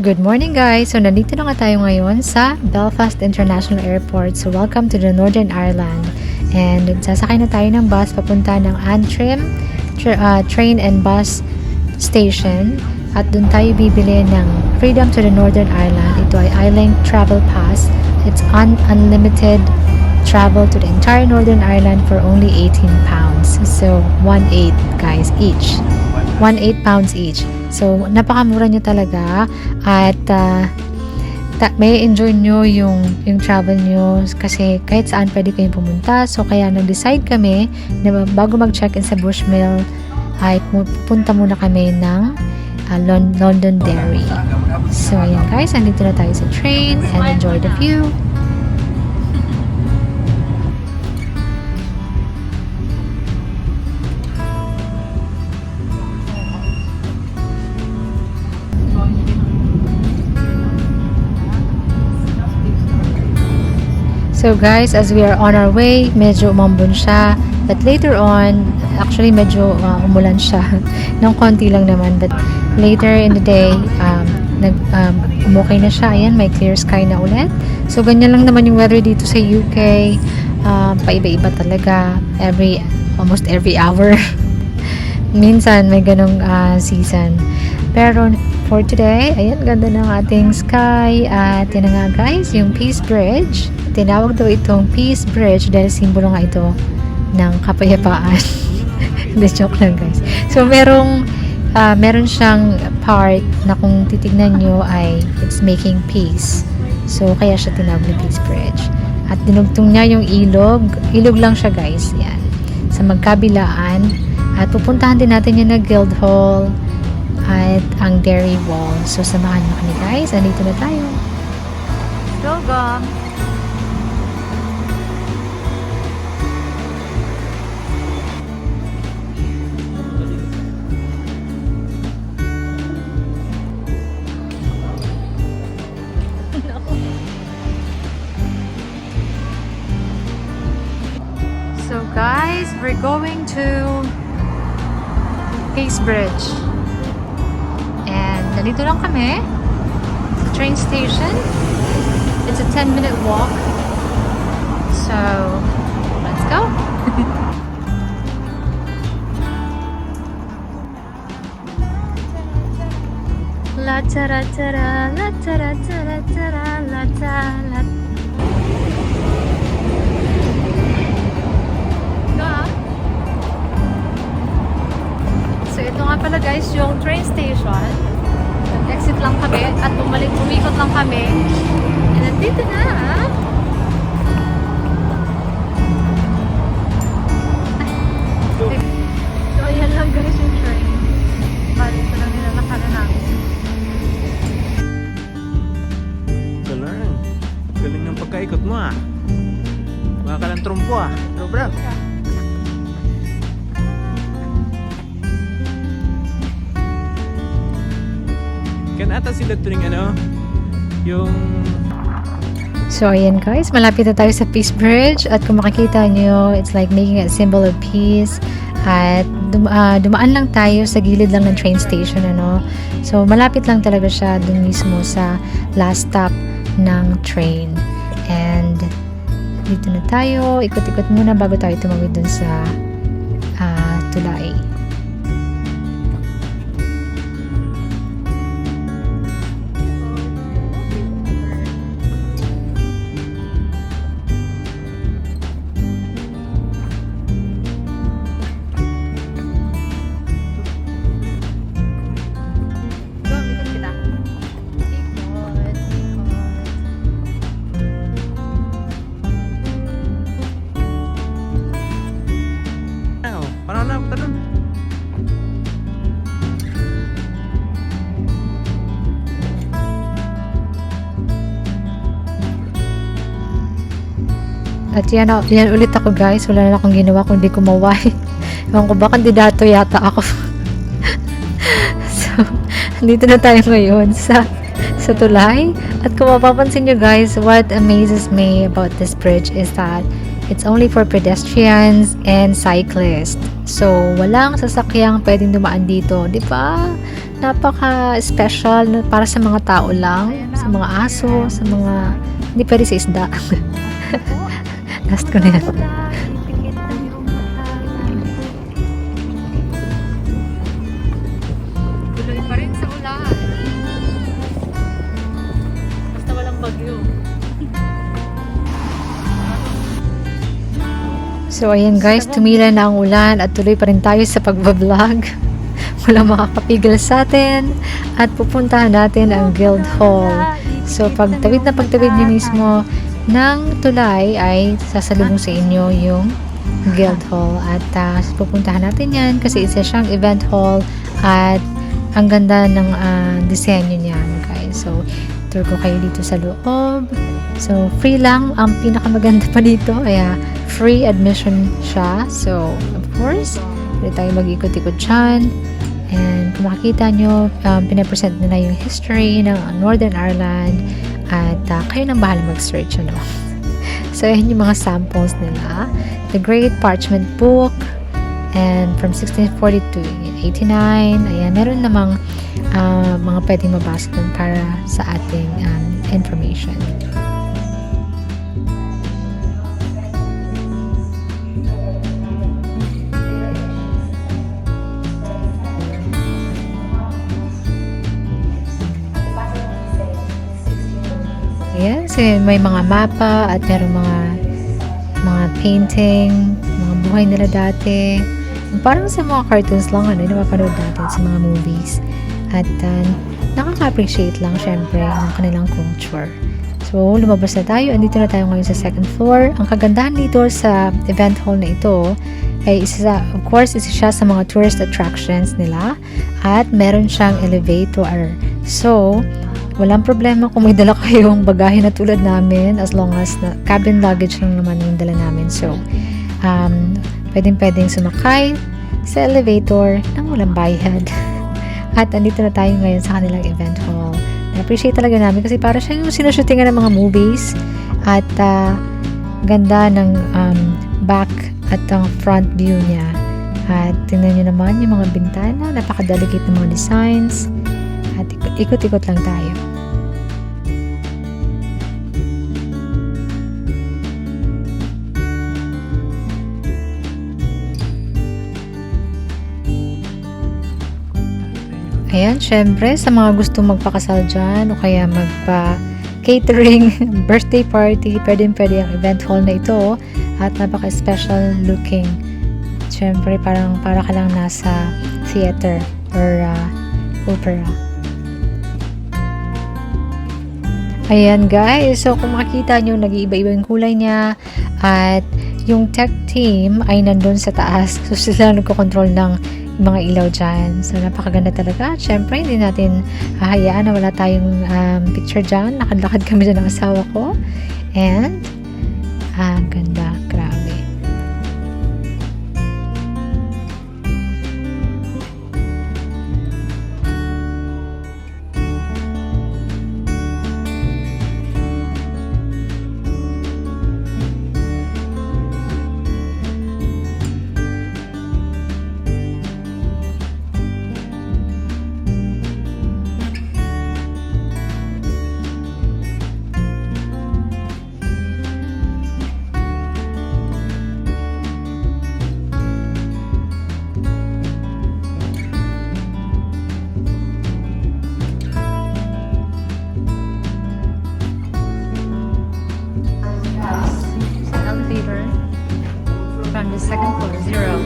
Good morning guys! So nandito na nga tayo ngayon sa Belfast International Airport. So welcome to the Northern Ireland. And sasakay na tayo ng bus papunta ng Antrim train and bus station. At dun tayo bibili ng Freedom to the Northern Ireland. Ito ay Island Travel Pass. It's unlimited travel to the entire Northern Ireland for only £18. So 1/8 guys each. 1/8 pounds each. So, napakamura nyo talaga at may enjoy nyo yung travel nyo kasi kahit saan pwede kayong pumunta. So, kaya nag-decide kami na bago mag-check-in sa Bushmill ay pupunta muna kami ng Londonderry. So, ayan guys, andito na tayo sa train and enjoy the view. So guys, as we are on our way, medyo umambon siya. But later on, actually medyo umulan siya. Nang konti lang naman. But later in the day, umukay na siya. Ayan, may clear sky na ulit. So ganyan lang naman yung weather dito sa UK. Paiba-iba talaga. Almost every hour. Minsan may ganong season. Pero for today, ayan, ganda ng ating sky. At yun na nga guys, yung Peace Bridge. Tinawag daw itong Peace Bridge dahil simbolo nga ito ng kapayapaan. Hindi, joke lang guys. So, meron siyang part na kung titignan nyo ay it's making peace. So, kaya siya tinawag na Peace Bridge. At dinugtong niya yung ilog. Ilog lang siya guys. Yan. Sa magkabilaan. At pupuntahan din natin yung Guildhall at ang Derry Wall. So, samahan nyo kami guys. Andito na tayo. Go, go! So guys, we're going to Peace Bridge. And nandito lang kami sa train station. It's a 10-minute walk. So, let's go. La tara tara, la tara tara tara, la tara. So ito nga pala guys yung train station. Exit lang kami at umikot lang kami. And nandito na. So ayan lang guys yung train. Balik ko lang nilalakaran namin. Galing. Galing ng pagkaikot mo ah. Baka ka ng trumpo ah. Bro. Kan ata sila turing yung... So ayan guys, malapit na tayo sa Peace Bridge at kung makikita nyo, it's like making a symbol of peace. At dumaan lang tayo sa gilid lang ng train station, So malapit lang talaga siya dun mismo sa last stop ng train. And dito na tayo, ikot-ikot muna bago tayo tumawid dun sa tulay. Parang na, talon. At yan ulit ako guys, wala na akong ginawa kundi kumaway. Ewan ko ba, kandidato yata ako. So, dito na tayo ngayon sa tulay. At kung mapapansin nyo guys, what amazes me about this bridge is that it's only for pedestrians and cyclists. So, walang sasakyang pwedeng dumaan dito. Di ba? Napaka-special para sa mga tao lang, sa mga aso, sa mga... Hindi pwede sa isda. Last ko na yan. Tuloy pa rin sa ulan. Basta walang bagyo. So, ayan guys, tumila na ang ulan at tuloy pa rin tayo sa pagbablog. Walang makakapigil sa atin at pupuntahan natin ang Guildhall. So, pagtawid niyo mismo ng tulay ay sasalubong sa inyo yung Guildhall at pupuntahan natin yan kasi isa siyang event hall at ang ganda ng disenyo niyan guys. So, tour ko kayo dito sa loob. So, free lang. Ang pinakamaganda pa dito ay free admission siya. So, of course, pwede tayo mag-ikot-ikot dyan. And kung makikita nyo, pinapresent nila yung history ng Northern Ireland at kayo nang bahala mag-search, ano. So, ayan yung mga samples nila. The Great Parchment Book and from 1640 to 89. Ayan, meron namang mga pwedeng mabasa dun para sa ating information. Ayan, so may mga mapa at meron mga painting, mga buhay nila dati. Parang sa mga cartoons lang, napapanood natin sa mga movies. At nakaka-appreciate lang syempre ng kanilang culture. So, lumabas na tayo. Andito na tayo ngayon sa second floor. Ang kagandahan dito sa event hall na ito ay isa siya sa mga tourist attractions nila at meron siyang elevator. So, walang problema kung may dala kayong bagahe na tulad namin as long as na cabin luggage lang naman yung dala namin. So, pwedeng sumakay sa elevator nang walang bayad. At andito na tayo ngayon sa kanilang event hall. Na-appreciate talaga namin kasi para siya yung sinushootingan ng mga movies at ganda ng back at ang front view niya. At tingnan nyo naman yung mga bintana, napaka-delicate ng mga designs. At ikot-ikot lang tayo. Ayan, syempre, sa mga gusto magpakasal dyan o kaya magpa-catering, birthday party, pwede ang event hall na ito at napaka-special looking. Syempre, para ka lang nasa theater or opera. Ayan guys, so kung makikita nyo, nag-iiba-iba yung kulay niya at yung tech team ay nandun sa taas. So sila nagko-control ng mga ilaw dyan. So napakaganda talaga. At syempre, hindi natin hahayaan na wala tayong picture dyan. Lakad-lakad kami dyan ng asawa ko. And, ganda. Grabe. From the second floor, 0.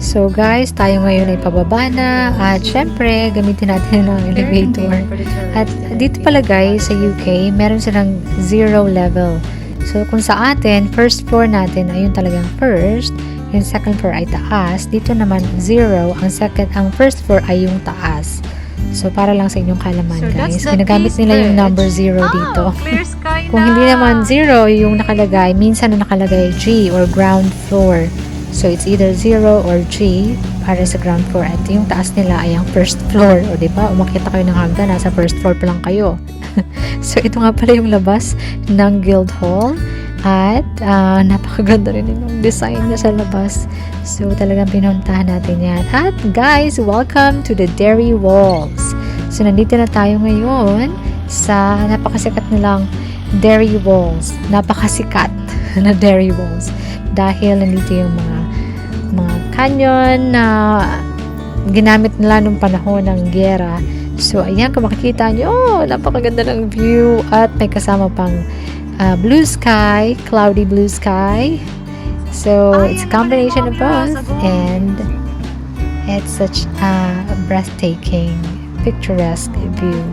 So guys, tayo ngayon ay pababa na at syempre gamitin natin ang elevator. At dito pala guys sa UK, meron silang 0 level. So kung sa atin, first floor natin ay yung talagang first, yung second floor ay taas, dito naman 0, ang first floor ay yung taas. So, para lang sa inyong kalaman, so, guys. Ginagamit nila yung number 0 dito. Clear sky na. Kung hindi naman 0 yung nakalagay, minsan na nakalagay G or ground floor. So, it's either 0 or G para sa ground floor. At yung taas nila ay ang first floor. O, diba? Umakita kayo ng hagdan, nasa first floor pa lang kayo. So, ito nga pala yung labas ng Guildhall. At napakaganda rin yung design niya sa labas. So talagang pinuntahan natin yan. At guys, welcome to the Dairy Walls. So nandito na tayo ngayon sa napakasikat nilang Dairy Walls. Napakasikat na Dairy Walls. Dahil nandito yung mga canyon na ginamit nila nung panahon ng giyera. So ayan, kung makikita nyo, napakaganda ng view at may kasama pang blue sky, cloudy blue sky. So it's a combination of both and it's such a breathtaking, picturesque view.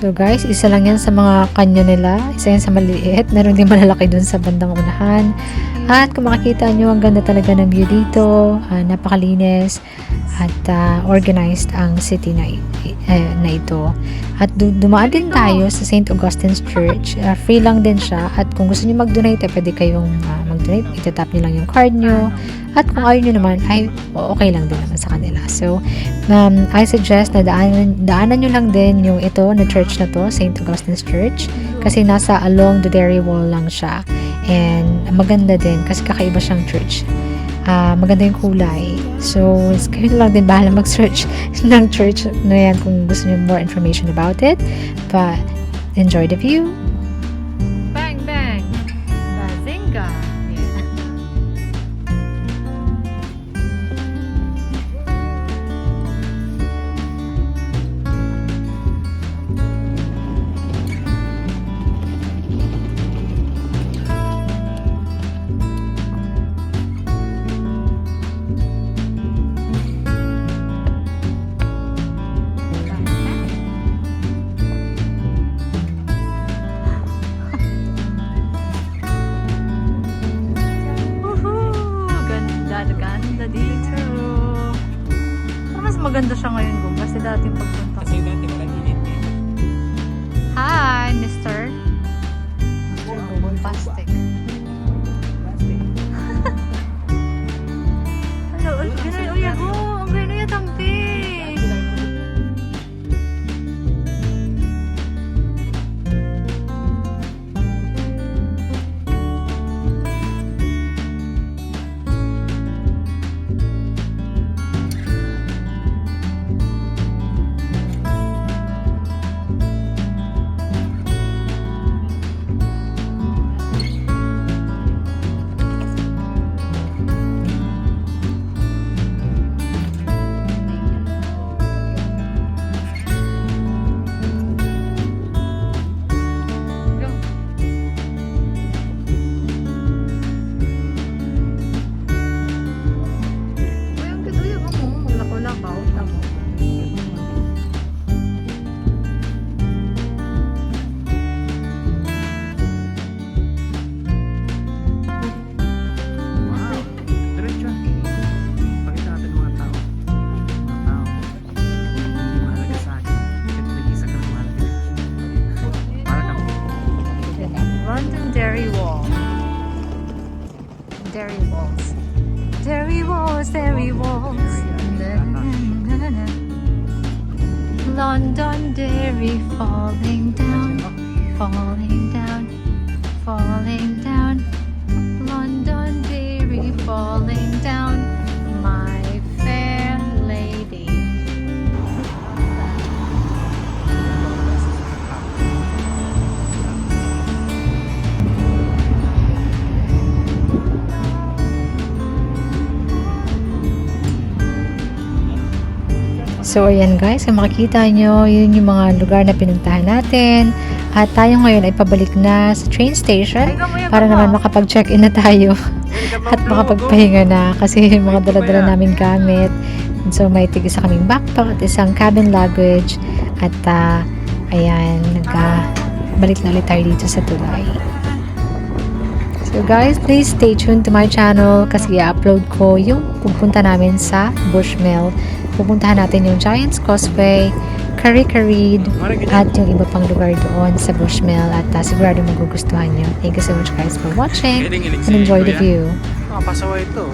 So guys, isa lang yan sa mga kanyo nila. Isa yan sa maliit. Meron din malalaki dun sa bandang unahan. At kung makikita nyo, ang ganda talaga ng view dito. Napakalinis at organized ang city na ito. At dumaan din tayo sa St. Augustine's Church. Free lang din siya. At kung gusto nyo mag-donate, pwede kayong mag-donate. Itatap nyo lang yung card nyo. At kung ayaw nyo naman, ay okay lang din naman sa kanila. So, I suggest na daanan nyo lang din yung ito na church na to, St. Augustine's Church. Kasi nasa along the Dairy Wall lang siya. And maganda din kasi kakaiba siyang church. Maganda yung kulay. So, kayo lang din bahala mag-search ng church na yan kung gusto nyo more information about it. But, enjoy the view. Bang, bang! Bazinga! Yeah. Ganda dito. Mas maganda siya ngayon kung kasi dating pagpunta. Kasi dati walang init eh. Hi, mister. Bombastic. Hello, ganun uya ko. Ang ganun uya tampi. London Dairy Wall. Dairy Walls. Dairy Walls, Dairy Walls. London Dairy falling down, falling down, falling down. London Dairy falling down, my fair lady. So, ayan guys, kung makikita nyo, yun yung mga lugar na pinuntahan natin. At tayo ngayon ay pabalik na sa train station para naman makapag-check-in na tayo at makapagpahinga na kasi yung mga dala-dala namin gamit. So, may tig-isa kaming backpack at isang cabin luggage. At, ayan, balik na ulit tayo dito sa tulay. So, guys, please stay tuned to my channel kasi i-upload ko yung pupunta namin sa Bushmill. Pupuntahan natin yung Giant's Causeway, Karikarid, at yung iba pang lugar doon sa Bushmill at sigurado magugustuhan nyo. Thank you so much guys for watching and enjoy the view. Pasaway ito.